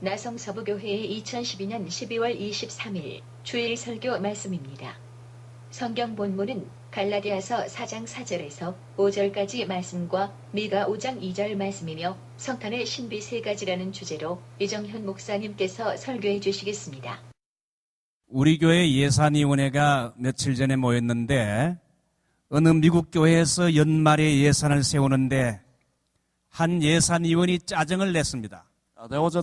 나성서부교회의 2012년 12월 23일 주일 설교 말씀입니다. 성경 본문은 갈라디아서 4장 4절에서 5절까지 말씀과 미가 5장 2절 말씀이며 성탄의 신비 세 가지라는 주제로 이정현 목사님께서 설교해 주시겠습니다. 우리 교회 예산위원회가 며칠 전에 모였는데 어느 미국 교회에서 연말에 예산을 세우는데 한 예산위원이 짜증을 냈습니다. There was a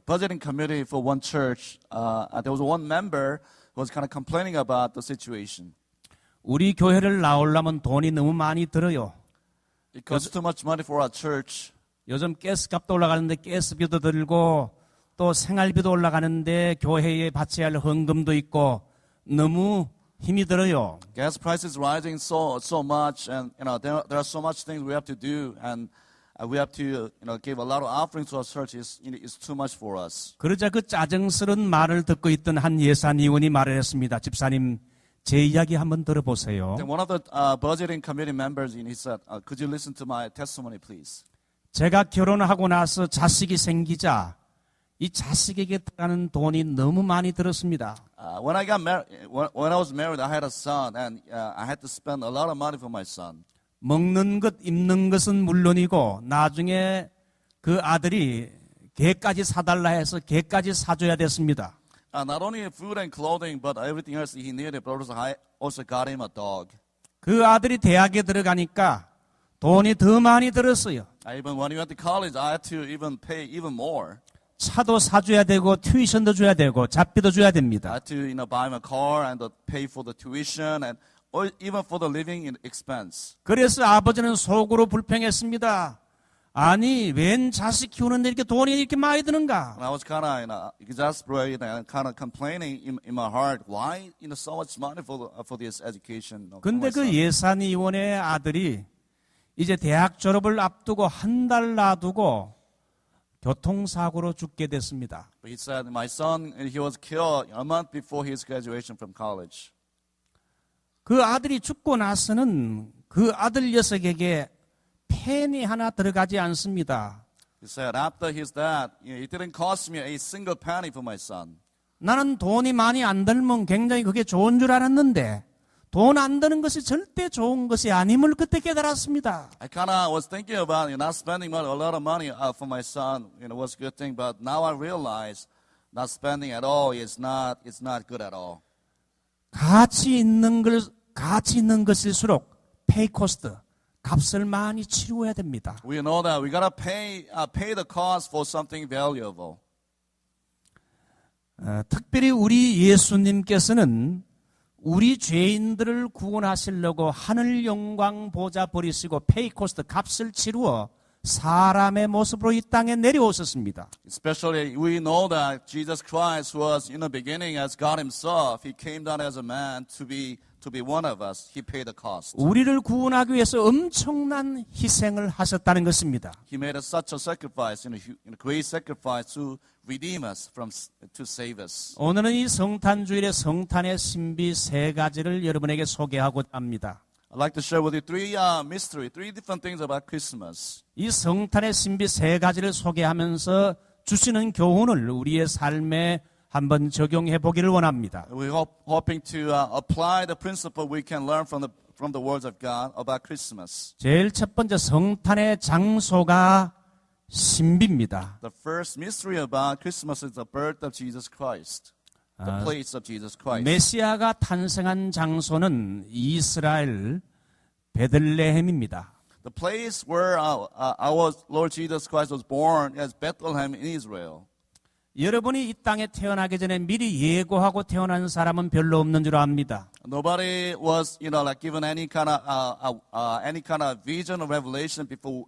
budgeting committee for one church. There was one member who was kind of complaining about the situation. 우리 교회를 나오려면 돈이 너무 많이 들어요. It costs too much money for our church. 요즘 가스값도 올라가는데 가스비도 들고 또 생활비도 올라가는데 교회에 바쳐야 할 헌금도 있고 너무 힘이 들어요. Gas prices rising so much, and there are so much things we have to do, and we have to give a lot of offerings to our church. It's too much for us. 그러자 그 짜증스러운 말을 듣고 있던 한 예산위원이 말을 했습니다. 집사님, 제 이야기 한번 들어보세요. Then one of the budgeting committee members, he said, "Could you listen to my testimony, please?" 제가 결혼하고 나서 자식이 생기자 이 자식에게 들어가는 돈이 너무 많이 들었습니다. When I was married, I had a son, and I had to spend a lot of money for my son. 먹는 것, 입는 것은 물론이고 나중에 그 아들이 개까지 사달라 해서 개까지 사줘야 됐습니다. Not only food and clothing, but everything else he needed. But I also got him a dog. 그 아들이 대학에 들어가니까 돈이 더 많이 들었어요. Even when he went to college, I had to even pay even more. 차도 사줘야 되고 튜이션도 줘야 되고 잡비도 줘야 I 됩니다. had to, buy him a car and pay for the tuition and or even for the living expense. 그래서 아버지는 속으로 불평했습니다. 아니, 웬 자식 키우는데 이렇게 돈이 이렇게 많이 드는가? And I was kind of, exasperated and kind of complaining in my heart, why, so much money for this education. For 근데 my 그 son? 예산위원회 아들이 이제 대학 졸업을 앞두고 한 달 놔두고 교통사고로 죽게 됐습니다. But he said, my son, he was killed a month before his graduation from college. 그 아들이 죽고 나서는 그 아들 녀석에게 펜이 하나 들어가지 않습니다. He said, after his death, it didn't cost me a single penny for my son. 나는 돈이 많이 안 들면 굉장히 그게 좋은 줄 알았는데 돈 안 드는 것이 절대 좋은 것이 아님을 그때 깨달았습니다. I kind of was thinking about not spending a lot of money for my son. Was a good thing, but now I realize not spending at all is not good at all. 가치 있는 것일수록 pay cost, 값을 많이 치루어야 됩니다. We know that we gotta pay the cost for something valuable. 특별히 우리 예수님께서는 우리 죄인들을 구원하시려고 하늘 영광 보좌 버리시고 pay cost, 값을 치루어 사람의 모습으로 이 땅에 내려오셨습니다. Especially, we know that Jesus Christ was in the beginning as God Himself. He came down as a man to be one of us. He paid the cost. 우리를 구원하기 위해서 엄청난 희생을 하셨다는 것입니다. He made such a sacrifice, a great sacrifice to redeem us to save us. 오늘은 이 성탄주일의 성탄의 신비 세 가지를 여러분에게 소개하고자 합니다. I'd like to share with you three different things about Christmas. 이 성탄의 신비 세 가지를 소개하면서 주시는 교훈을 우리의 삶에 한번 적용해 보기를 원합니다. We're hoping to apply the principle we can learn from the words of God about Christmas. 제일 첫 번째 성탄의 장소가 신비입니다. The first mystery about Christmas is the birth of Jesus Christ, the place of Jesus Christ. 메시아가 탄생한 장소는 이스라엘 베들레헴입니다. The place where our Lord Jesus Christ was born is Bethlehem in Israel. 여러분이 이 땅에 태어나기 전에 미리 예고하고 태어난 사람은 별로 없는 줄 압니다. Nobody was, given any kind of vision or revelation before,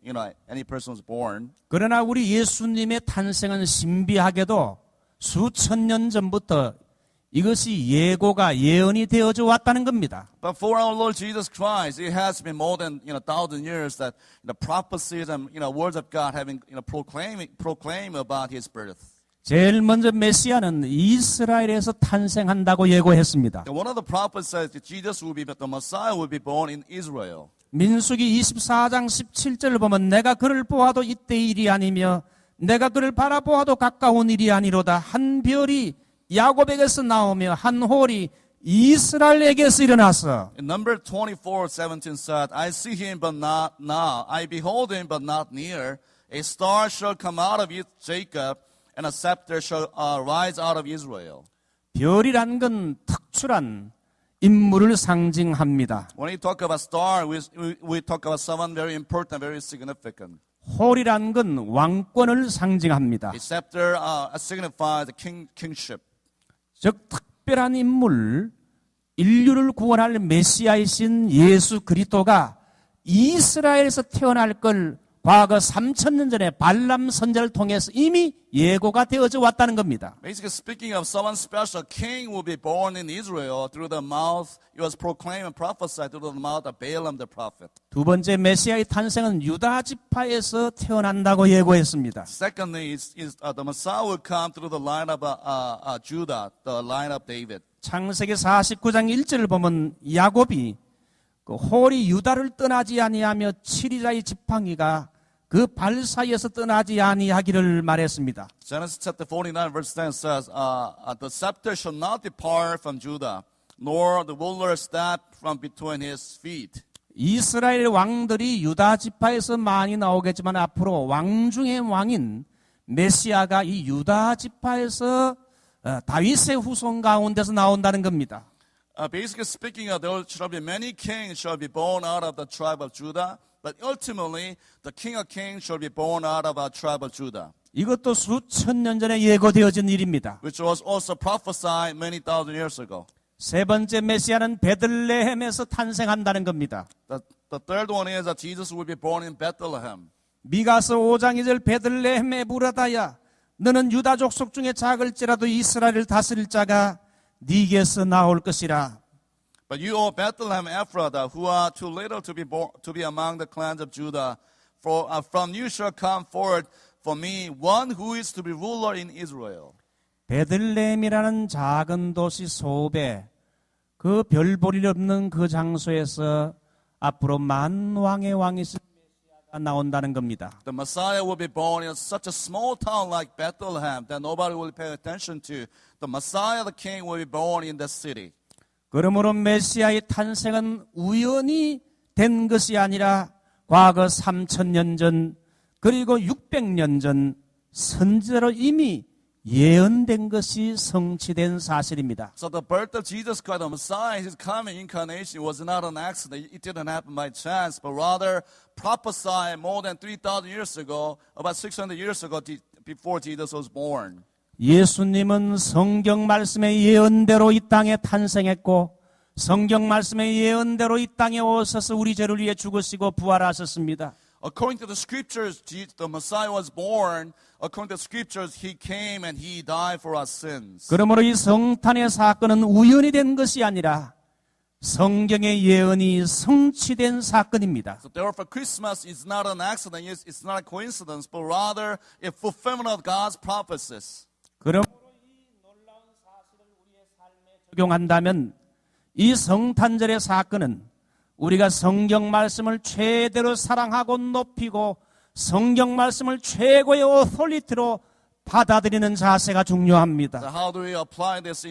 any person was born. 그러나 우리 예수님의 탄생은 신비하게도 수천 년 전부터 이것이 예언이 되어져 왔다는 겁니다. But for our Lord Jesus Christ, it has been more than 1,000 years that the prophecies and words of God have been proclaim about His birth. 제일 먼저 메시아는 이스라엘에서 탄생한다고 예고했습니다. One of the prophets says that the Messiah will be born in Israel. 민수기 24장 17절을 보면 내가 그를 보아도 이때 일이 아니며 내가 그를 바라보아도 가까운 일이 아니로다. 한 별이 야곱에게서 나오며 한 홀이 이스라엘에게서 일어났어. In number 24:17 said, I see him but not now. I behold him but not near. A star shall come out of Jacob, and a scepter shall rise out of Israel. 별이란 건 특출한 인물을 상징합니다. When we talk about star, we talk about someone very important, very significant. 홀이란 건 왕권을 상징합니다. A scepter signifies kingship. 즉 특별한 인물, 인류를 구원할 메시아이신 예수 그리스도가 이스라엘에서 태어날 걸 과거 3,000년 전에 발람 선지자를 통해서 이미 예고가 되어져 왔다는 겁니다. Basically speaking of someone special, king will be born in Israel through the mouth. It was proclaimed and prophesied through the mouth of Balaam the prophet. 두 번째 메시아의 탄생은 유다 지파에서 태어난다고 예고했습니다. Secondly, the Messiah will come through the line of Judah, the line of David. 창세기 49장 1절을 보면 야곱이 그 홀이 유다를 떠나지 아니하며 7일자의 지팡이가 그 발 사이에서 떠나지 아니하기를 말했습니다. Genesis chapter 49 verse 10 says, the scepter shall not depart from Judah, nor the ruler's staff from between his feet. 이스라엘 왕들이 유다 지파에서 많이 나오겠지만 앞으로 왕 중의 왕인 메시아가 이 유다 지파에서 다윗의 후손 가운데서 나온다는 겁니다. Basically speaking, there shall be many kings shall be born out of the tribe of Judah, but ultimately the King of Kings shall be born out of a tribe of Judah, 이것도 수천 년 전에 예고되어진 일입니다. which was also prophesied many thousand years ago. 세 번째 메시아는 베들레헴에서 탄생한다는 겁니다. The third one is that Jesus will be born in Bethlehem. 미가서 5장 2절 베들레헴에 부르다야 너는 유다 족속 중에 작을지라도 이스라엘을 다스릴 자가 네게서 나올 것이라. But you, O Bethlehem Ephrathah, who are too little to be among the clans of Judah, for from you shall come forth for me one who is to be ruler in Israel. 베들레헴이라는 작은 도시 소베, 그 별볼일 없는 그 장소에서 앞으로 만왕의 왕이신 메시아가 나온다는 겁니다. The Messiah will be born in such a small town like Bethlehem that nobody will pay attention to. The Messiah, the King, will be born in that city. 그러므로 메시아의 탄생은 우연히 된 것이 아니라 과거 3,000년 전 그리고 600년 전 선지자로 이미 예언된 것이 성취된 사실입니다. So the birth of Jesus Christ, the Messiah, his coming incarnation was not an accident. It didn't happen by chance, but rather prophesied more than 3,000 years ago, about 600 years ago, before Jesus was born. 예수님은 성경 말씀의 예언대로 이 땅에 탄생했고 성경 말씀의 예언대로 이 땅에 오셔서 우리 죄를 위해 죽으시고 부활하셨습니다. According to the scriptures, the Messiah was born. According to the scriptures, he came and he died for our sins. 그러므로 이 성탄의 사건은 우연히 된 것이 아니라 성경의 예언이 성취된 사건입니다. So therefore, Christmas is not an accident. It's not a coincidence, but rather a fulfillment of God's prophecies. 그러므로 이 놀라운 사실을 우리의 삶에 적용한다면 이 성탄절의 사건은 우리가 성경 말씀을 최대로 사랑하고 높이고 성경 말씀을 최고의 오토리티로 받아들이는 자세가 중요합니다. So how do we apply this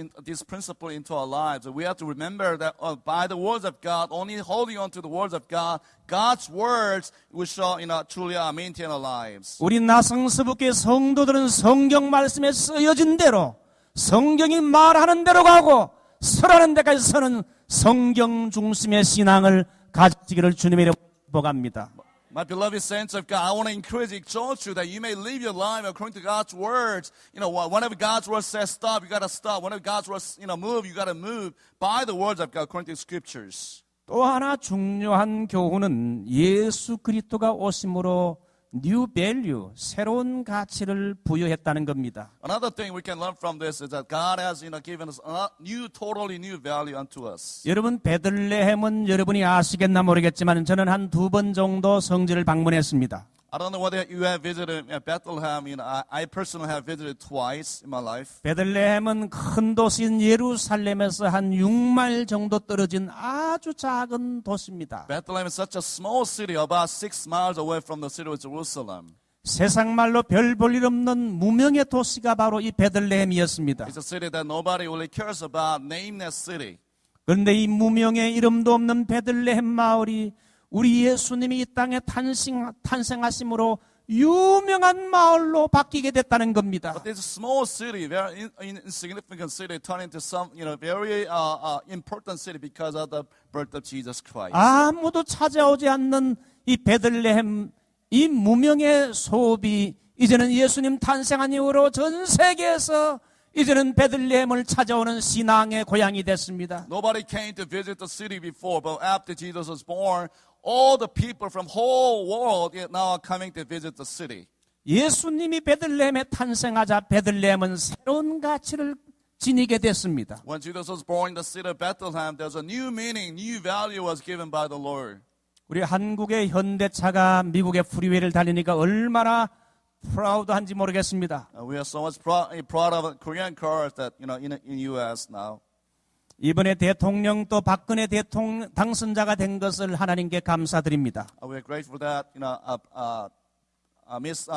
principle into our lives? We have to remember that by the words of God, only holding on to the words of God, God's words we shall truly maintain our lives. 우리 나성서북교의 성도들은 성경 말씀에 쓰여진 대로 성경이 말하는 대로 가고 설하는 데까지 서는 성경 중심의 신앙을 가지기를 주님의 이름으로 축복합니다. My beloved saints of God, I want to encourage you, exhort you that you may live your life according to God's words. Whenever God's word says stop, you got to stop. Whenever God's word move, you got to move by the words of God according to the scriptures. 또 하나 중요한 교훈은 예수 그리스도가 오심으로 new value, 새로운 가치를 부여했다는 겁니다. Another thing we can learn from this is that God has given us a totally new value unto us. 여러분 베들레헴은 여러분이 아시겠나 모르겠지만 저는 한 2번 정도 성지를 방문했습니다. I don't know whether you have visited Bethlehem. I personally have visited twice in my life. 베들레헴은 큰 도시인 예루살렘에서 한 6마일 정도 떨어진 아주 작은 도시입니다. Bethlehem is such a small city, about 6 miles away from the city of Jerusalem. 세상 말로 별 볼 일 없는 무명의 도시가 바로 이 베들레헴이었습니다. It's a city that nobody really cares about, nameless city. 그런데 이 무명의 이름도 없는 베들레헴 마을이 우리 예수님이 이 땅에 탄생하심으로 유명한 마을로 바뀌게 됐다는 겁니다. But this small city, very insignificant city, turned into some, very important city because of the birth of Jesus Christ. 아무도 찾아오지 않는 이 베들레헴, 이 무명의 소읍이 이제는 예수님 탄생한 이후로 전 세계에서 이제는 베들레헴을 찾아오는 신앙의 고향이 됐습니다. Nobody came to visit the city before, but after Jesus was born, all the people from whole world now are coming to visit the city. 예수님이 베들레헴에 탄생하자 베들레헴은 새로운 가치를 지니게 됐습니다. When Jesus was born in the city of Bethlehem, there's a new meaning, new value was given by the Lord. 우리 한국의 현대차가 미국의 프리웨이를 달리니까 얼마나 프라우드한지 모르겠습니다. We are so much proud of Korean cars that in US now. 이번에 대통령 또 박근혜 대통령 당선자가 된 것을 하나님께 감사드립니다. We are grateful that Miss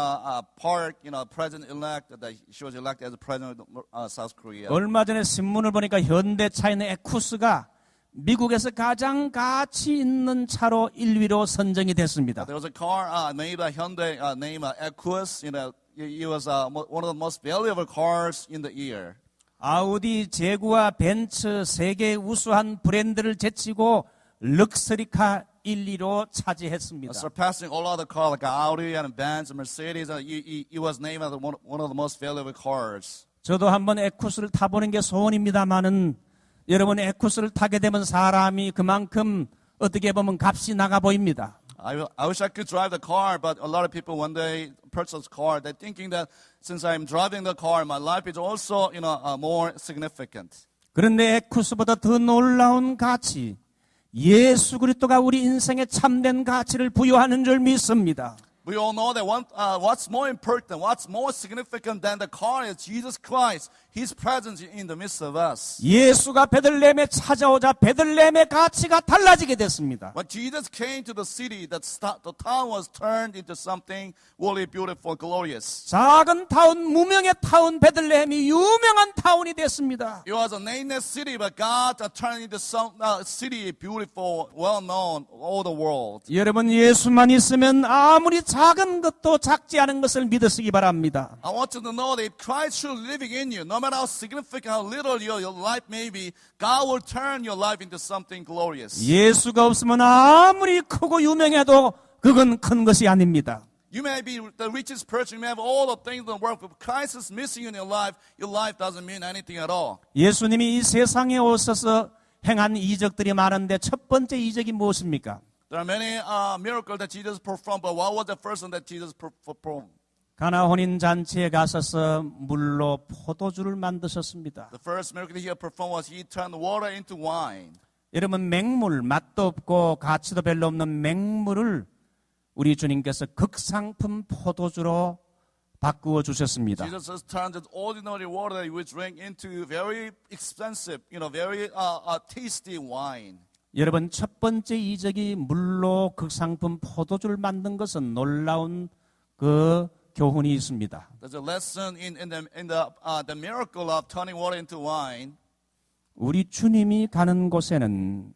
Park, president-elect, that she was elected as president of South Korea. 얼마 전에 신문을 보니까 현대차인 에쿠스가 미국에서 가장 가치 있는 차로 1위로 선정이 됐습니다. There was a car made by Hyundai named Equus. It was one of the most valuable cars in the year. 아우디, 제구와 벤츠 세계 우수한 브랜드를 제치고 럭셔리카 1위로 차지했습니다. Surpassing all other cars like Audi and Benz and Mercedes. It was named as one of the most valuable cars. 저도 한번 에쿠스를 타보는 게 소원입니다만은 여러분 에쿠스를 타게 되면 사람이 그만큼 어떻게 보면 값이 나가 보입니다. I wish I could drive the car, but a lot of people when they purchase a car, they're thinking that since I'm driving the car, my life is also more significant. 그런데 에쿠스보다 더 놀라운 가치, 예수 그리스도가 우리 인생에 참된 가치를 부여하는 줄 믿습니다. We all know that what's more important, what's more significant than the car is Jesus Christ, His presence in the midst of us. 예수가 베들레헴에 찾아오자 베들레헴의 가치가 달라지게 됐습니다. When Jesus came to the city, the town was turned into something really beautiful, glorious. 작은 타운, 무명의 타운 베들레헴이 유명한 타운이 됐습니다. It was a nameless city, but God turned into some city beautiful, well known all the world. 여러분 예수만 있으면 아무리 작은 것도 작지 않은 것을 믿으시기 바랍니다. I want you to know that if Christ is living in you, no matter how significant, how little your life may be, God will turn your life into something glorious. 예수가 없으면 아무리 크고 유명해도 그건 큰 것이 아닙니다. You may be the richest person, you may have all the things in the world, but if Christ is missing in your life doesn't mean anything at all. 예수님이 이 세상에 오셔서 행한 이적들이 많은데 첫 번째 이적이 무엇입니까? There are many miracles that Jesus performed, but what was the first one that Jesus performed? 가나 혼인 잔치에 가셔서 물로 포도주를 만드셨습니다. The first miracle he performed was he turned water into wine. 여러분 맹물, 맛도 없고 가치도 별로 없는 맹물을 우리 주님께서 극상품 포도주로 바꾸어 주셨습니다. Jesus has turned the ordinary water that we drink into very expensive, very tasty wine. 여러분 첫 번째 이적이 물로 극상품 포도주를 만든 것은 놀라운 그 교훈이 있습니다. There's a lesson in the miracle of turning water into wine. 우리 주님이 가는 곳에는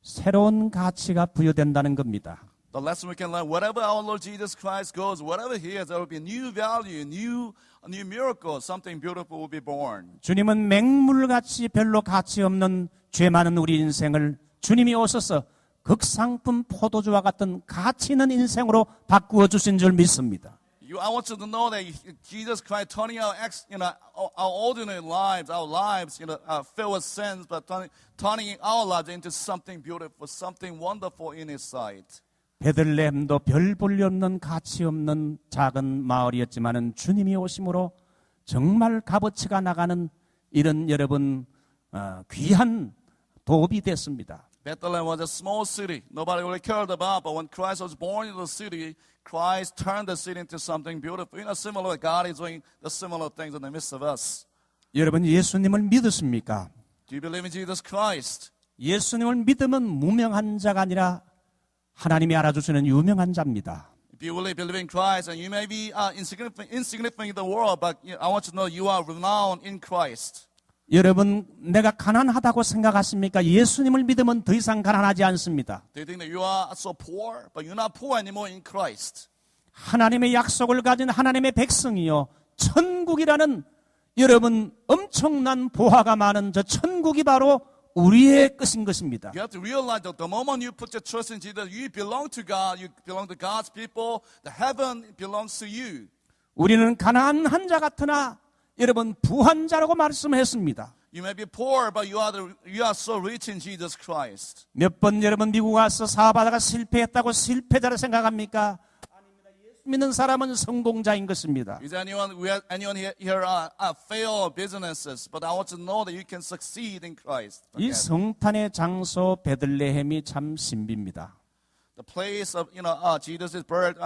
새로운 가치가 부여된다는 겁니다. The lesson we can learn: wherever our Lord Jesus Christ goes, wherever He is, there will be a new value, a new miracle. Something beautiful will be born. 주님은 맹물같이 별로 가치 없는 죄 많은 우리 인생을 주님이 오셔서 극상품 포도주와 같은 가치 있는 인생으로 바꾸어 주신 줄 믿습니다. I want you to know that Jesus Christ turning our ordinary lives, our lives, filled with sins, but turning our lives into something beautiful, something wonderful in His sight. 베들레헴도 별 볼 일 없는 가치 없는 작은 마을이었지만은 주님이 오심으로 정말 값어치가 나가는 이런 여러분 귀한 도읍이 됐습니다. Bethlehem was a small city. Nobody really cared about, but when Christ was born in the city, Christ turned the city into something beautiful. Similar way, God is doing the similar things in the midst of us. 여러분 예수님을 믿으십니까? Do you believe in Jesus Christ? 예수님을 믿으면 무명한 자가 아니라 하나님이 알아주시는 유명한 자입니다. If you really believe in Christ, and you may be insignificant in the world, but I want you to know you are renowned in Christ. 여러분, 내가 가난하다고 생각하십니까? 예수님을 믿으면 더 이상 가난하지 않습니다. Do you think that you are so poor? But you're not poor anymore in Christ. 하나님의 약속을 가진 하나님의 백성이요. 천국이라는 여러분 엄청난 보화가 많은 저 천국이 바로 우리의 것인 것입니다. You have to realize that the moment you put your trust in Jesus, you belong to God, you belong to God's people, the heaven belongs to you. 우리는 가난한 자 같으나 여러분 부한 자라고 말씀했습니다. You may be poor, but you are so rich in Jesus Christ. 몇 번 여러분 미국 와서 사업하다가 실패했다고 실패자라 생각합니까? 아닙니다. 예수 믿는 사람은 성공자인 것입니다. Is anyone here fail businesses? But I want to know that you can succeed in Christ. 이 성탄의 장소 베들레헴이 참 신비입니다. The place of Jesus' birth,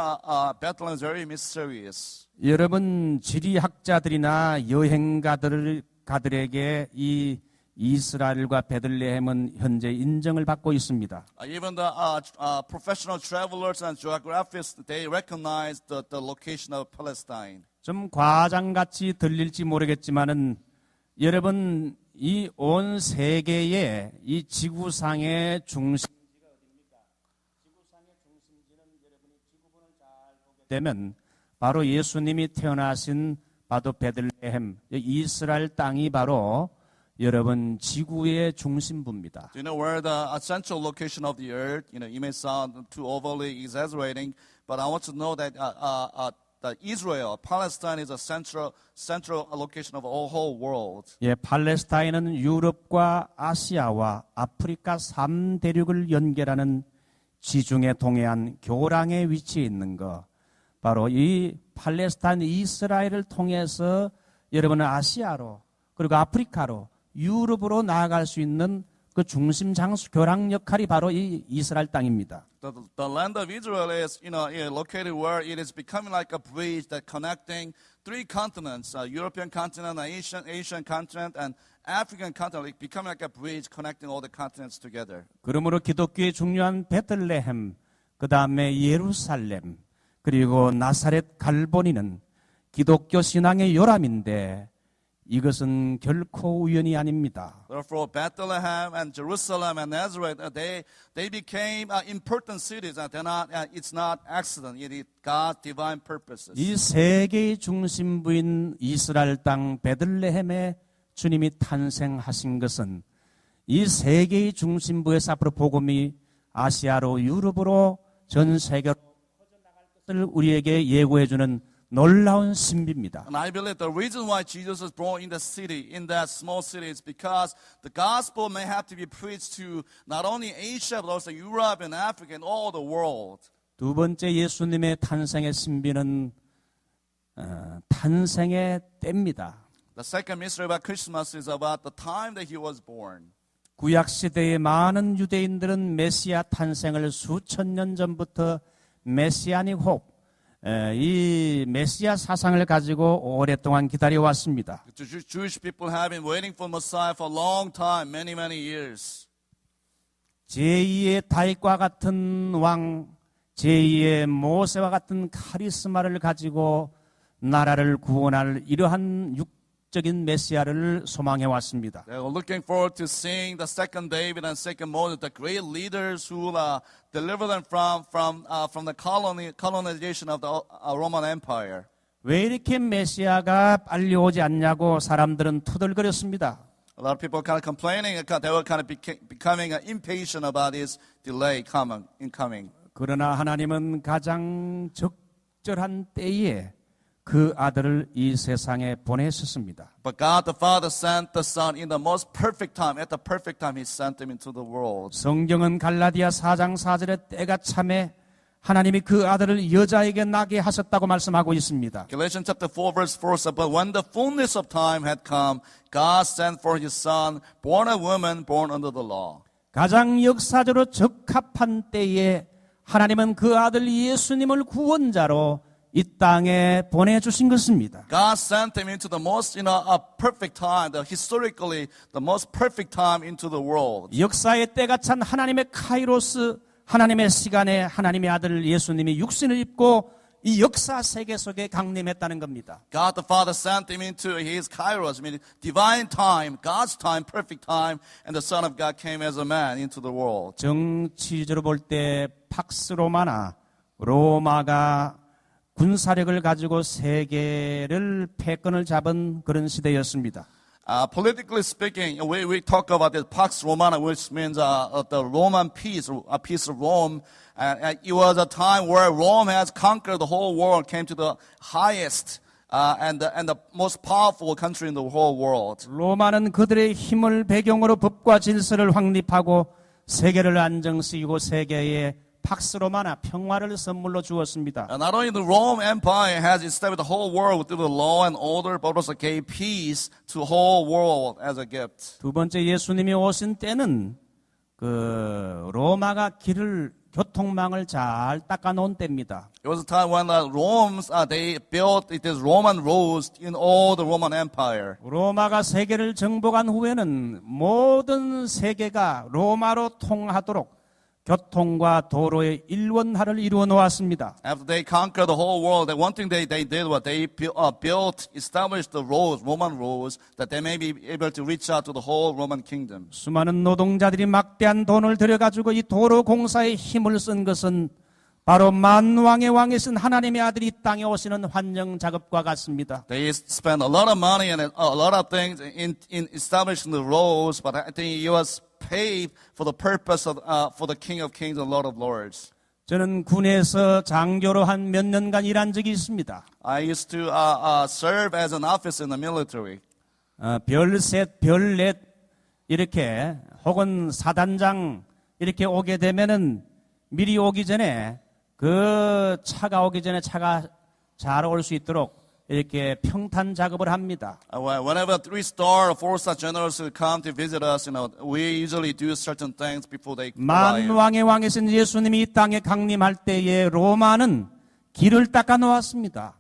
Bethlehem is very mysterious. 여러분 지리학자들이나 여행가들에게 이 이스라엘과 베들레헴은 현재 인정을 받고 있습니다. Even the professional travelers and geographists, they recognize the location of Palestine. 좀 과장같이 들릴지 모르겠지만은 여러분 이 온 세계의 이 지구상의 중심지가 어디입니까? 지구상의 중심지는 여러분이 지구본을 잘 보게 되면 바로 예수님이 태어나신 바로 베들레헴 이스라엘 땅이 바로 여러분 지구의 중심부입니다. Do you know where the central location of the earth? You may sound too overly exaggerating, but I want to know that that Israel, Palestine, is a central location of the whole world. 예, 팔레스타인은 유럽과 아시아와 아프리카 3대륙을 연결하는 지중해 동해안 교량에 위치해 있는 것. 바로 이 팔레스타인 이스라엘을 통해서 여러분은 아시아로 그리고 아프리카로 유럽으로 나아갈 수 있는 그 중심 장수 교량 역할이 바로 이 이스라엘 땅입니다. The land of Israel is, located where it is becoming like a bridge that connecting three continents: European continent, Asian continent, and African continent, becoming like a bridge connecting all the continents together. 그러므로 기독교의 중요한 베들레헴, 그 다음에 예루살렘, 그리고 나사렛 갈보니는 기독교 신앙의 요람인데 이것은 결코 우연이 아닙니다. Therefore, Bethlehem and Jerusalem and Nazareth, they became important cities. It's not accident. It is God's divine purposes. 이 세계의 중심부인 이스라엘 땅 베들레헴에 주님이 탄생하신 것은 이 세계의 중심부에서 앞으로 복음이 아시아로 유럽으로 전 세계로 퍼져나갈 것을 우리에게 예고해 주는 놀라운 신비입니다. And I believe the reason why Jesus was born in the city, in that small city, is because the gospel may have to be preached to not only Asia, but also Europe and Africa and all the world. 두 번째 예수님의 탄생의 신비는 탄생의 때입니다. The second mystery about Christmas is about the time that he was born. 구약 시대의 많은 유대인들은 메시아 탄생을 수천 년 전부터 메시아닉 홉 이 메시아 사상을 가지고 오랫동안 기다려 왔습니다. The Jewish people have been waiting for Messiah for a long time, many years. 제2의 다윗과 같은 왕, 제2의 모세와 같은 카리스마를 가지고 나라를 구원할 이러한 육적인 메시아를 소망해 왔습니다. They were looking forward to seeing the second David and second Moses, the great leaders who deliver them from the colonization of the Roman Empire. 왜 이렇게 메시아가 빨리 오지 않냐고 사람들은 투덜거렸습니다. A lot of people kind of complaining. They were kind of becoming impatient about his delay in coming. 그러나 하나님은 가장 적절한 때에 그 아들을 이 세상에 보내셨습니다. But God the Father sent the Son in the most perfect time. At the perfect time, He sent Him into the world. 성경은 갈라디아 4장 4절에 때가 참에 하나님이 그 아들을 여자에게 나게 하셨다고 말씀하고 있습니다. Galatians chapter 4 verse 4 says, But when the fullness of time had come, God sent forth His Son, born of woman, born under the law. 가장 역사적으로 적합한 때에 하나님은 그 아들 예수님을 구원자로 이 땅에 보내주신 것입니다. God sent Him into the most, perfect time, historically, the most perfect time into the world. 역사의 때가 찬 하나님의 카이로스, 하나님의 시간에 하나님의 아들 예수님이 육신을 입고 이 역사 세계 속에 강림했다는 겁니다. God the Father sent him into his kairos, meaning divine time, God's time, perfect time, and the Son of God came as a man into the world. 정치적으로 볼 때 팍스 로마나 로마가 군사력을 가지고 세계를 패권을 잡은 그런 시대였습니다. Politically speaking, we talk about the Pax Romana, which means the Roman peace, a peace of Rome. And it was a time where Rome has conquered the whole world, came to the highest and the most powerful country in the whole world. 로마는 그들의 힘을 배경으로 법과 질서를 확립하고 세계를 안정시키고 세계에 팍스 로마나 평화를 선물로 주었습니다. And not only the Rome Empire has established the whole world through the law and order, but also gave peace to the whole world as a gift. 두 번째 예수님이 오신 때는 그 로마가 교통망을 잘 닦아 놓은 때입니다. It was a time when the Romans, they built these Roman roads in all the Roman Empire. 로마가 세계를 정복한 후에는 모든 세계가 로마로 통하도록 교통과 도로의 일원화를 이루어 놓았습니다. After they conquered the whole world, one thing they did was they built, established the roads, Roman roads, that they may be able to reach out to the whole Roman kingdom. 수많은 노동자들이 막대한 돈을 들여가지고 이 도로 공사에 힘을 쓴 것은 바로 만왕의 왕이신 하나님의 아들이 이 땅에 오시는 환영 작업과 같습니다. They spent a lot of money and a lot of things in establishing the roads, but I think it was paid for the purpose of for the King of Kings and Lord of Lords. 저는 군에서 장교로 한 몇 년간 일한 적이 있습니다. I used to serve as an officer in the military. 별셋, 별넷 이렇게 혹은 사단장 이렇게 오게 되면은 미리 오기 전에 그 차가 오기 전에 차가 잘 올 수 있도록 이렇게 평탄 작업을 합니다. Whenever 3-star or 4-star generals come to visit us, we usually do certain things before they arrive. 만왕의 왕이신 예수님이 이 땅에 강림할 때에 로마는 길을 닦아 놓았습니다.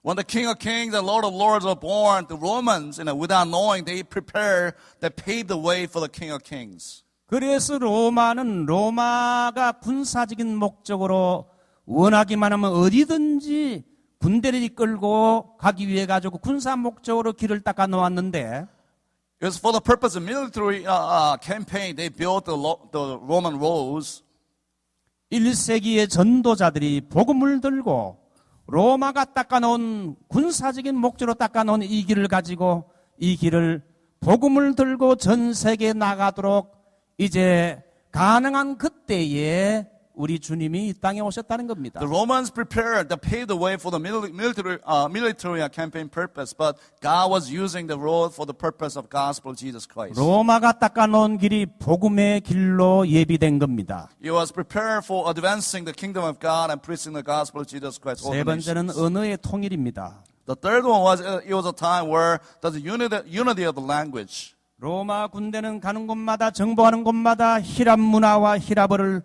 When the King of Kings and Lord of Lords were born, the Romans, without knowing, they paved the way for the King of Kings. 그래서 로마가 군사적인 목적으로 원하기만 하면 어디든지 군대를 이끌고 가기 위해 가지고 군사 목적으로 길을 닦아 놓았는데 It was for the purpose of military campaign. They built the Roman roads. 1세기의 전도자들이 복음을 들고 로마가 닦아 놓은 군사적인 목적으로 닦아 놓은 이 길을 가지고 이 길을 복음을 들고 전 세계에 나가도록 이제 가능한 그때에 우리 주님이 이 땅에 오셨다는 겁니다. The Romans prepared to pave the way for the military campaign purpose, but God was using the road for the purpose of gospel of Jesus Christ. 로마가 닦아놓은 길이 복음의 길로 예비된 겁니다. It was prepared for advancing the kingdom of God and preaching the gospel of Jesus Christ. 세 번째는 언어의 통일입니다. The third one was it was a time where there's a unity of the language. 로마 군대는 가는 곳마다 정복하는 곳마다 히랍 문화와 히라버를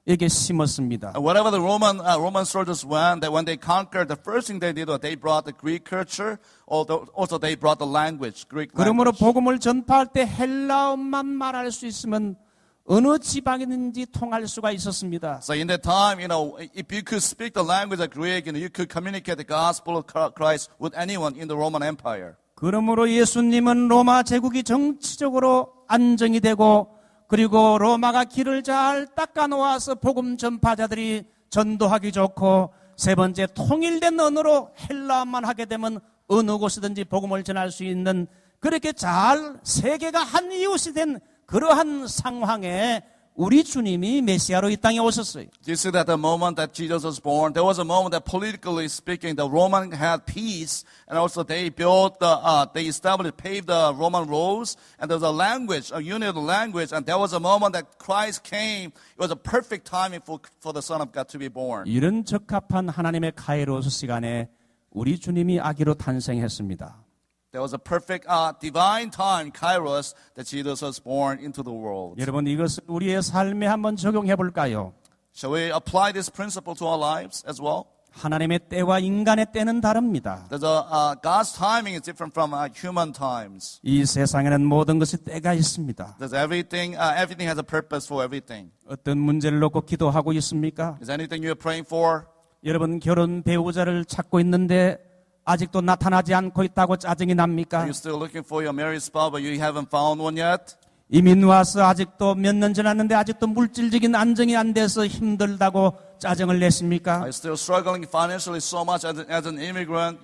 이렇게 심었습니다. And wherever the Roman soldiers went, that when they conquered, the first thing they did was they brought the Greek culture, also they brought the language, Greek 그러므로 language. 복음을 전파할 때 헬라어만 말할 수 있으면 어느 지방이든지 통할 수가 있었습니다. So in that time, if you could speak the language of Greek, you could communicate the gospel of Christ with anyone in the Roman Empire. 그러므로 예수님은 로마 제국이 정치적으로 안정이 되고 그리고 로마가 길을 잘 닦아 놓아서 복음 전파자들이 전도하기 좋고 세 번째 통일된 언어로 헬라어만 하게 되면 어느 곳이든지 복음을 전할 수 있는 그렇게 잘 세계가 한 이웃이 된 그러한 상황에 우리 주님이 메시아로 이 땅에 오셨어요. You see that the moment that Jesus was born, there was a moment that politically speaking, the Roman had peace, and also they paved the Roman roads, and there was a language, a unity of the language, and there was a moment that Christ came. It was a perfect timing for the Son of God to be born. 이런 적합한 하나님의 카이로스 시간에 우리 주님이 아기로 탄생했습니다. There was a perfect divine time, Kairos, that Jesus was born into the world. 여러분 이것을 우리의 삶에 한번 적용해 볼까요? Shall we apply this principle to our lives as well? 하나님의 때와 인간의 때는 다릅니다. God's timing is different from human times. 이 세상에는 모든 것이 때가 있습니다. There's everything has a purpose for everything. 어떤 문제를 놓고 기도하고 있습니까? Is anything you're praying for? 여러분 결혼 배우자를 찾고 있는데 아직도 나타나지 않고 있다고 짜증이 납니까? Are you still looking for your married spouse, but you haven't found one yet? 이민 와서 아직도 몇 년 지났는데 아직도 물질적인 안정이 안 돼서 힘들다고 짜증을 Are 내십니까? you still struggling financially so much as an immigrant,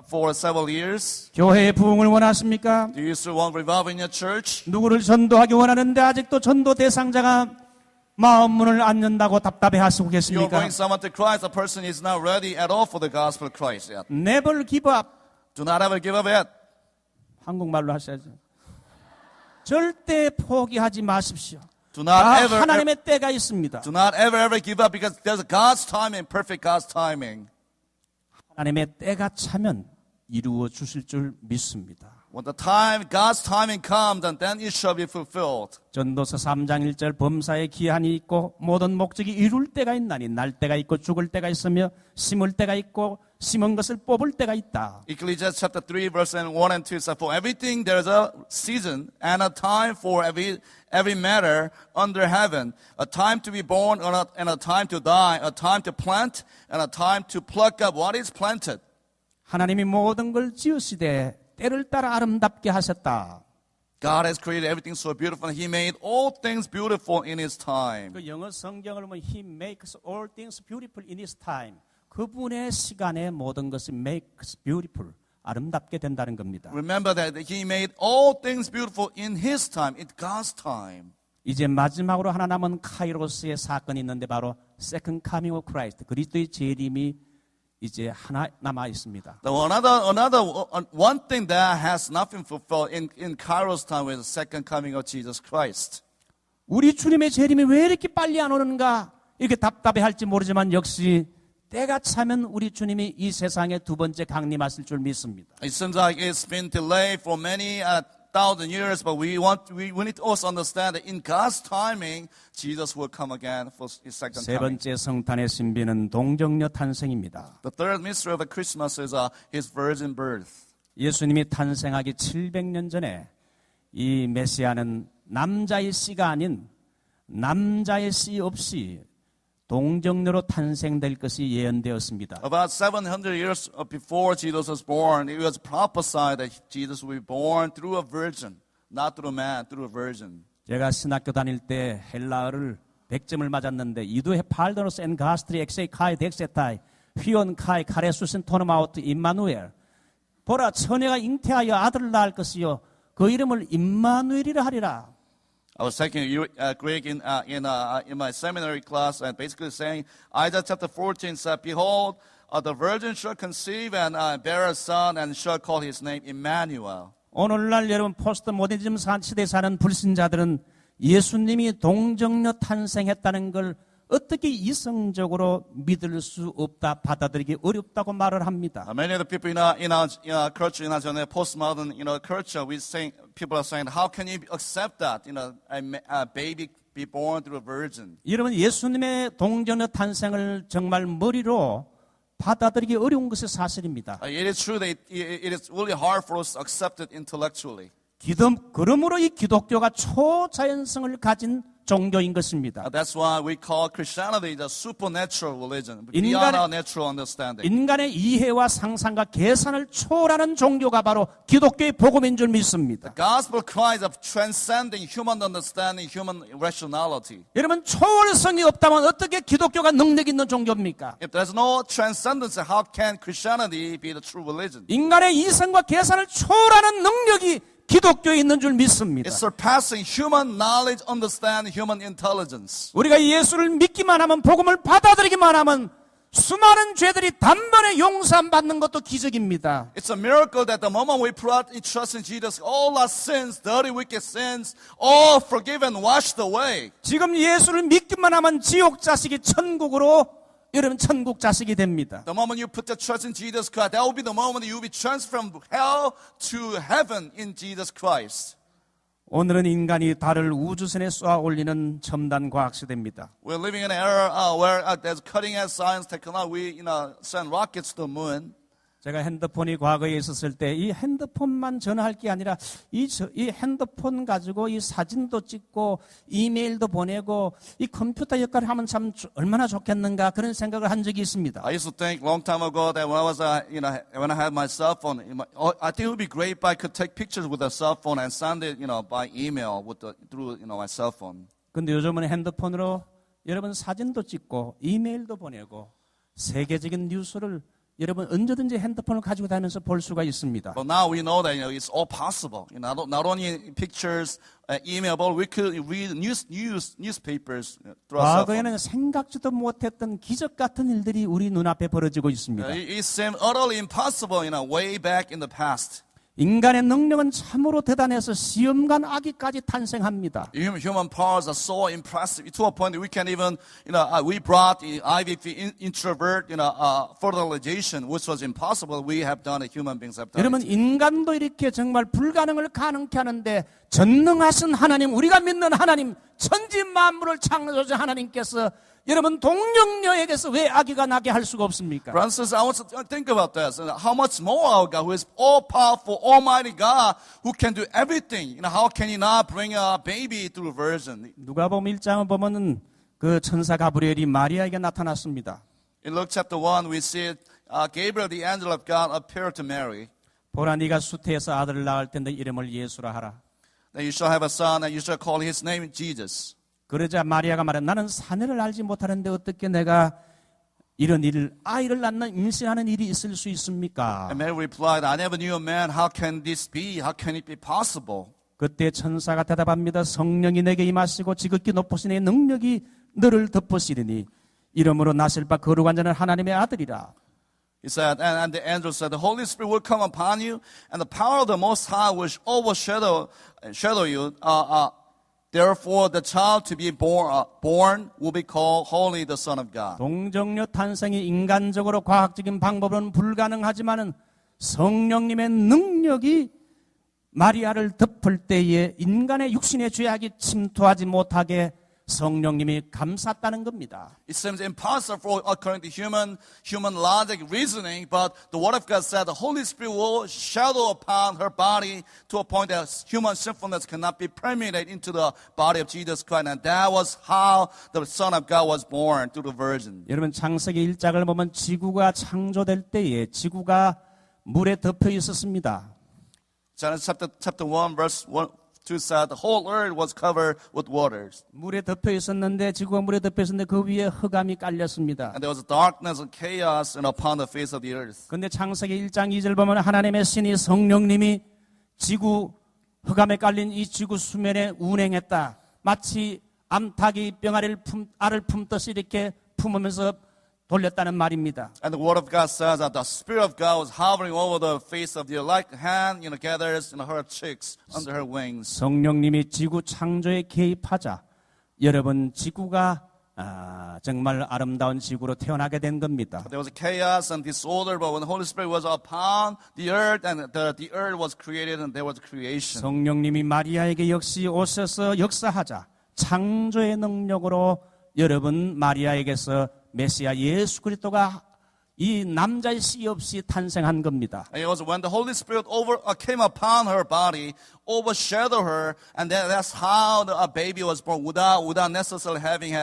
for several years? 교회의 부흥을 원하십니까? Do you still want revival in your church? 누구를 전도하기 원하는데 아직도 전도 대상자가 마음 문을 안 연다고 답답해 하시고 You're 계십니까? bringing someone to Christ, the person is not ready at all for the gospel of Christ yet. Never give up. Do not ever give up yet. 한국말로 하셔야죠. 절대 포기하지 마십시오. Do not 다 ever, 하나님의 때가 있습니다. do not ever give up because there's God's timing, perfect God's timing. 하나님의 때가 차면 이루어 주실 줄 믿습니다. When God's timing comes, and then it shall be fulfilled. 전도서 3장 1절 범사에 기한이 있고 모든 목적이 이룰 때가 있나니 날 때가 있고 죽을 때가 있으며 심을 때가 있고 심은 것을 뽑을 때가 있다. Ecclesiastes chapter 3, verse 1 and 2 says, For everything there is a season and a time for every matter under heaven, a time to be born and a time to die, a time to plant and a time to pluck up what is planted. 하나님이 모든 걸 지으시되 때를 따라 아름답게 하셨다. God has created everything so beautiful, and He made all things beautiful in His time. 그 영어 성경을 보면 He makes all things beautiful in His time. 그분의 시간에 모든 것이 makes beautiful. 아름답게 된다는 겁니다. Remember that He made all things beautiful in His time, in God's time. 이제 마지막으로 하나 남은 카이로스의 사건이 있는데 바로 Second Coming of Christ. 그리스도의 재림이 이제 하나 남아 있습니다. One thing that has not been fulfilled in Kairos time is the second coming of Jesus Christ. 우리 주님의 재림이 왜 이렇게 빨리 안 오는가 이렇게 답답해할지 모르지만 역시 때가 차면 우리 주님이 이 세상에 두 번째 강림하실 줄 믿습니다. It seems like it's been delayed for many thousand years, but we need to also understand that in God's timing, Jesus will come again for His second 세 coming. 번째 성탄의 신비는 동정녀 탄생입니다. The third mystery of the Christmas is His virgin birth. 예수님이 탄생하기 700년 전에 이 메시아는 남자의 씨가 아닌 남자의 씨 없이 동정녀로 탄생될 것이 예언되었습니다. About 700 years before Jesus was born, it was prophesied that Jesus would be born through a virgin, not through a man, through a virgin. 제가 신학교 다닐 때 헬라어를 100점을 맞았는데 이두해 팔더노스 엔 가스트리 엑세이 카이 덱세타이 휘온 카이 카레수신 토너마우트 임마누엘 보라 처녀가 잉태하여 아들을 낳을 것이요 그 이름을 임마누엘이라 하리라. I was taking Greek in my seminary class, and basically saying Isaiah chapter 14 said, "Behold, the virgin shall conceive and bear a son, and shall call his name Emmanuel." 오늘날 여러분 포스트 모더니즘 시대에 사는 불신자들은 예수님이 동정녀 탄생했다는 걸 어떻게 이성적으로 믿을 수 없다, 받아들이기 어렵다고 말을 합니다. Many of the people in our culture, in our postmodern culture, people are saying, how can you accept that? A baby be born through a virgin. 여러분 예수님의 동정녀 탄생을 정말 머리로 받아들이기 어려운 것이 사실입니다. It is true that it is really hard for us to accept it intellectually. 그러므로 이 기독교가 초자연성을 가진 종교인 것입니다. That's why we call Christianity the supernatural religion, beyond our natural understanding. 인간의 이해와 상상과 계산을 초월하는 종교가 바로 기독교의 복음인 줄 믿습니다. The gospel cries of transcending human understanding, human rationality. 여러분 초월성이 없다면 어떻게 기독교가 능력 있는 종교입니까? If there's no transcendence, how can Christianity be the true religion? 인간의 이성과 계산을 초월하는 능력이 기독교에 있는 줄 믿습니다. It's surpassing human knowledge, understanding, human intelligence. 우리가 예수를 믿기만 하면 복음을 받아들이기만 하면 수많은 죄들이 단번에 용서받는 것도 기적입니다. It's a miracle that the moment we put our trust in Jesus, all our sins, dirty, wicked sins, all forgiven, washed away. 지금 예수를 믿기만 하면 지옥 자식이 천국으로 여러분 천국 자식이 됩니다. The moment you put your trust in Jesus Christ, that will be the moment you will be transferred from hell to heaven in Jesus Christ. 오늘은 인간이 달을 우주선에 쏘아 올리는 첨단 과학 시대입니다. We're living in an era where there's cutting-edge science technology. We, send rockets to the moon. 제가 핸드폰이 과거에 있었을 때 이 핸드폰만 전화할 게 아니라 이 핸드폰 가지고 이 사진도 찍고 이메일도 보내고 이 컴퓨터 역할을 하면 참 얼마나 좋겠는가 그런 생각을 한 적이 있습니다. I used to think long time ago that when I was, when I had my cell phone, I think it would be great if I could take pictures with a cell phone and send it, by email through, my cell phone. 근데 요즘은 핸드폰으로 여러분 사진도 찍고 이메일도 보내고 세계적인 뉴스를 여러분 언제든지 핸드폰을 가지고 다니면서 볼 수가 있습니다. But now we know that it's all possible. Not only pictures, email, but we could read newspapers through our cell phone. 과거에는 생각지도 못했던 기적 같은 일들이 우리 눈앞에 벌어지고 있습니다. It seemed utterly impossible, way back in the past. 인간의 능력은 참으로 대단해서 시험관 아기까지 탄생합니다. Human powers are so impressive to a point that we can even, we brought IVF introvert, fertilization, which was impossible. We have done it. Human beings have done 여러분 it. 인간도 이렇게 정말 불가능을 가능케 하는데 전능하신 하나님, 우리가 믿는 하나님, 천지 만물을 창조자 하나님께서 여러분 동력녀에게서 왜 아기가 나게 할 수가 없습니까? Francis, I want to think about this. How much more our God, who is all-powerful, almighty God, who can do everything. How can He not bring a baby through virgin? 누가복음 1장을 보면은 그 천사 가브리엘이 마리아에게 나타났습니다. In Luke chapter 1, we see Gabriel, the angel of God, appear to Mary. 보라 네가 수태에서 아들을 낳을 텐데 이름을 예수라 하라. That you shall have a son, and you shall call his name Jesus. 그러자 마리아가 말해 나는 사내를 알지 못하는데 어떻게 내가 이런 아이를 낳는 임신하는 일이 있을 수 있습니까? And Mary replied, I never knew a man. How can this be? How can it be possible? 그때 천사가 대답합니다. 성령이 내게 임하시고 지극히 높으신 의 능력이 너를 덮으시리니 이름으로 나실 바 거룩한 자는 하나님의 아들이라. He said, and the angel said, the Holy Spirit will come upon you, and the power of the Most High will overshadow you. Therefore, the child to be born will be called Holy, the Son of God. 동정녀 탄생이 인간적으로 과학적인 방법은 불가능하지만은 성령님의 능력이 마리아를 덮을 때에 인간의 육신의 죄악이 침투하지 못하게 성령님이 감쌌다는 겁니다. It seems impossible according to human logic reasoning, but the Word of God said the Holy Spirit will shadow upon her body to a point that human sinfulness cannot be permeated into the body of Jesus Christ, and that was how the Son of God was born through the Virgin. 여러분 창세기 1장을 보면 지구가 창조될 때에 지구가 물에 덮여 있었습니다. Genesis chapter 1, verse 2 said the whole earth was covered with waters. 물에 덮여 있었는데 지구가 물에 덮여 있었는데 그 위에 흑암이 깔렸습니다. And there was darkness and chaos upon the face of the earth. 그런데 창세기 1장 2절 보면 하나님의 신이 성령님이 지구 흑암에 깔린 이 지구 수면에 운행했다. 마치 암탉이 알을 품듯이 이렇게 품으면서 돌렸다는 말입니다. And the Word of God says that the Spirit of God was hovering over the face of the earth, like a hand, gathers her cheeks under her wings. 성령님이 지구 창조에 개입하자 여러분 지구가 정말 아름다운 지구로 태어나게 된 겁니다. There was chaos and disorder, but when the Holy Spirit was upon the earth, and the earth was created, and there was creation. 성령님이 마리아에게 역시 오셔서 역사하자 창조의 능력으로 여러분 마리아에게서 메시아 예수 그리스도가 이 남자의 씨 없이 탄생한 겁니다. And it was when the Holy Spirit came upon her body, overshadowed her, and that's how a baby was born, without necessarily having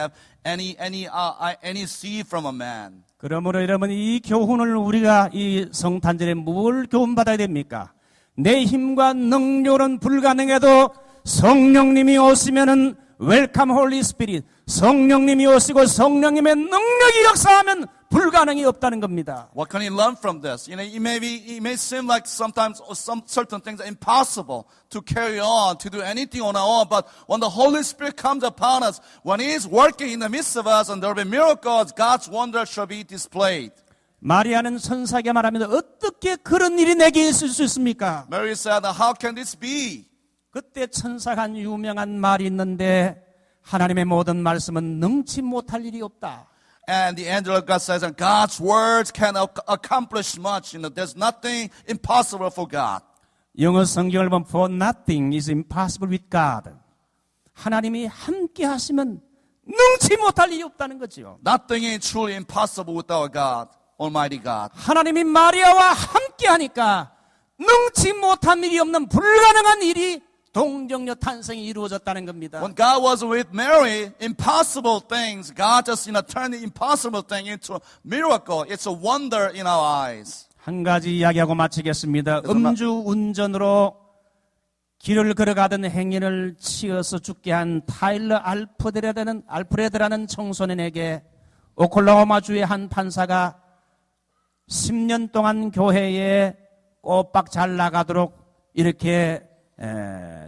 any seed from a man. 그러므로 여러분 이 교훈을 우리가 이 성탄절에 뭘 교훈받아야 됩니까? 내 힘과 능력은 불가능해도 성령님이 오시면은 웰컴 홀리 스피릿 성령님이 오시고 성령님의 능력이 역사하면 불가능이 없다는 겁니다. What can you learn from this? It may seem like sometimes some certain things are impossible to carry on, to do anything on our own, but when the Holy Spirit comes upon us, when He is working in the midst of us, and there will be miracles, God's wonder shall be displayed. 마리아는 천사에게 말합니다. 어떻게 그런 일이 내게 있을 수 있습니까? Mary said, how can this be? 그때 천사가 한 유명한 말이 있는데 하나님의 모든 말씀은 능치 못할 일이 없다. And the angel of God says, and God's words can accomplish much. There's nothing impossible for God. 영어 성경을 보면 For nothing is impossible with God. 하나님이 함께 하시면 능치 못할 일이 없다는 거죠. Nothing is truly impossible with our God, Almighty God. 하나님이 마리아와 함께 하니까 능치 못한 일이 없는 불가능한 일이 동정녀 탄생이 이루어졌다는 겁니다. When God was with Mary, impossible things, God just turned the impossible thing into a miracle. It's a wonder in our eyes. 한 가지 이야기하고 마치겠습니다. 음주 운전으로 길을 걸어가던 행인을 치어서 죽게 한 타일러 알프레드라는 청소년에게 오클라호마주의 한 판사가 10년 동안 교회에 꼬박 잘 나가도록 이렇게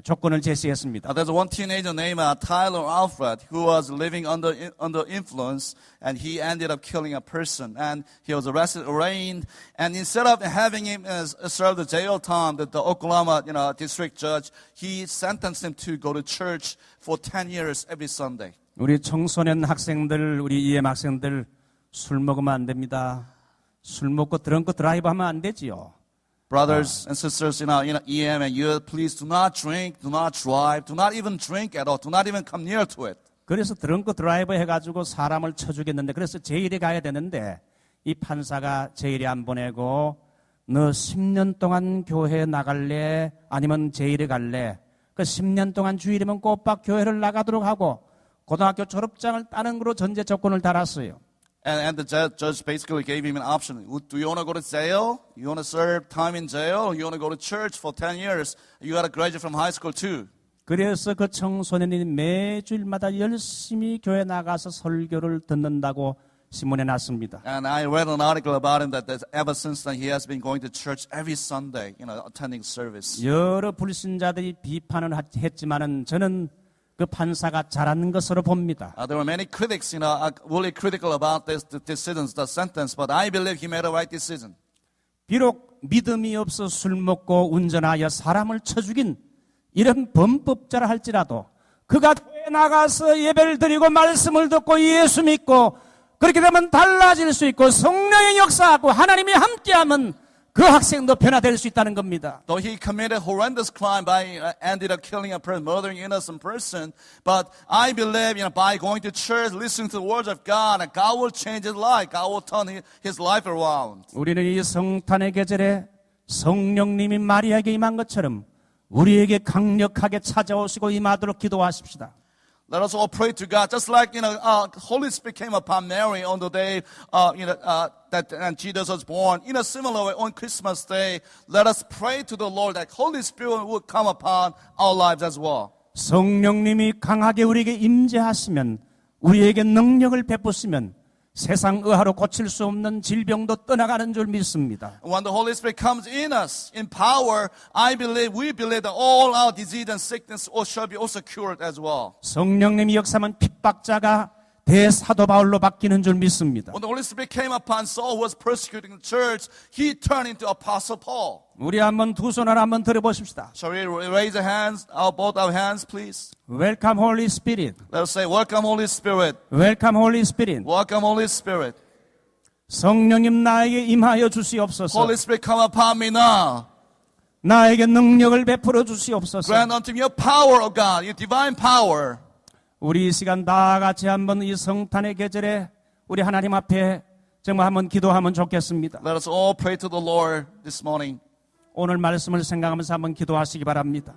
조건을 제시했습니다. There's one teenager named Tyler Alfred who was living under influence, and he ended up killing a person. And he was arraigned. And instead of having him serve the jail time, the Oklahoma district judge, he sentenced him to go to church for 10 years every Sunday. 우리 청소년 학생들, 우리 EM 학생들 술 먹으면 안 됩니다. 술 먹고 드렁크 드라이브 하면 안 되지요. Brothers and sisters in EM and youth, please do not drink, do not drive, do not even drink at all, do not even come near to it. 그래서 드렁크 드라이브 해가지고 사람을 쳐주겠는데, 그래서 제일에 가야 되는데 이 판사가 제일에 안 보내고 너 10년 동안 교회 나갈래? 아니면 제일에 갈래? 그 10년 동안 주일이면 꼬박 교회를 나가도록 하고 고등학교 졸업장을 따는 거로 전제 조건을 달았어요. And the judge basically gave him an option. Do you want to go to jail? You want to serve time in jail? Or you want to go to church for 10 years? You got to graduate from high school too. 그래서 그 청소년이 매주일마다 열심히 교회 나가서 설교를 듣는다고 신문에 났습니다. And I read an article about him that ever since then he has been going to church every Sunday, attending service. 여러 불신자들이 비판을 했지만은 저는 그 판사가 잘한 것으로 봅니다. There were many critics, really critical about the decisions, the sentence, but I believe he made a right decision. 비록 믿음이 없어 술 먹고 운전하여 사람을 쳐 죽인 이런 범법자라 할지라도 그가 교회에 나가서 예배를 드리고 말씀을 듣고 예수 믿고 그렇게 되면 달라질 수 있고 성령의 역사하고 하나님이 함께하면 그 학생도 변화될 수 있다는 겁니다. Though he committed horrendous crime by ended up killing a person, murdering an innocent person, but I believe, by going to church, listening to the words of God, and God will change his life. God will turn his life around. 우리는 이 성탄의 계절에 성령님이 마리아에게 임한 것처럼 우리에게 강력하게 찾아오시고 임하도록 기도하십시다. Let us all pray to God, just like Holy Spirit came upon Mary on the day that Jesus was born. In a similar way, on Christmas Day, let us pray to the Lord that Holy Spirit would come upon our lives as well. 성령님이 강하게 우리에게 임재하시면 우리에게 능력을 베푸시면 세상 의하로 고칠 수 없는 질병도 떠나가는 줄 믿습니다. When the Holy Spirit comes in us in power, we believe that all our disease and sickness shall be also cured as well. 성령님이 역사하면 핍박자가 대사도 바울로 바뀌는 줄 믿습니다. When the Holy Spirit came upon Saul, who was persecuting the church, he turned into Apostle Paul. 우리 한번 두 손을 한번 들어보십시다. Shall we raise our hands, both our hands, please? Welcome Holy Spirit. Let us say, Welcome, Holy Spirit. Welcome Holy Spirit. Welcome, Holy Spirit. 성령님 나에게 임하여 주시옵소서. Holy Spirit, come upon me now. 나에게 능력을 베풀어 주시옵소서. Grant unto me your power, O God, your divine power. 우리 이 시간 다 같이 한번 이 성탄의 계절에 우리 하나님 앞에 정말 한번 기도하면 좋겠습니다. Let us all pray to the Lord this morning. 오늘 말씀을 생각하면서 한번 기도하시기 바랍니다.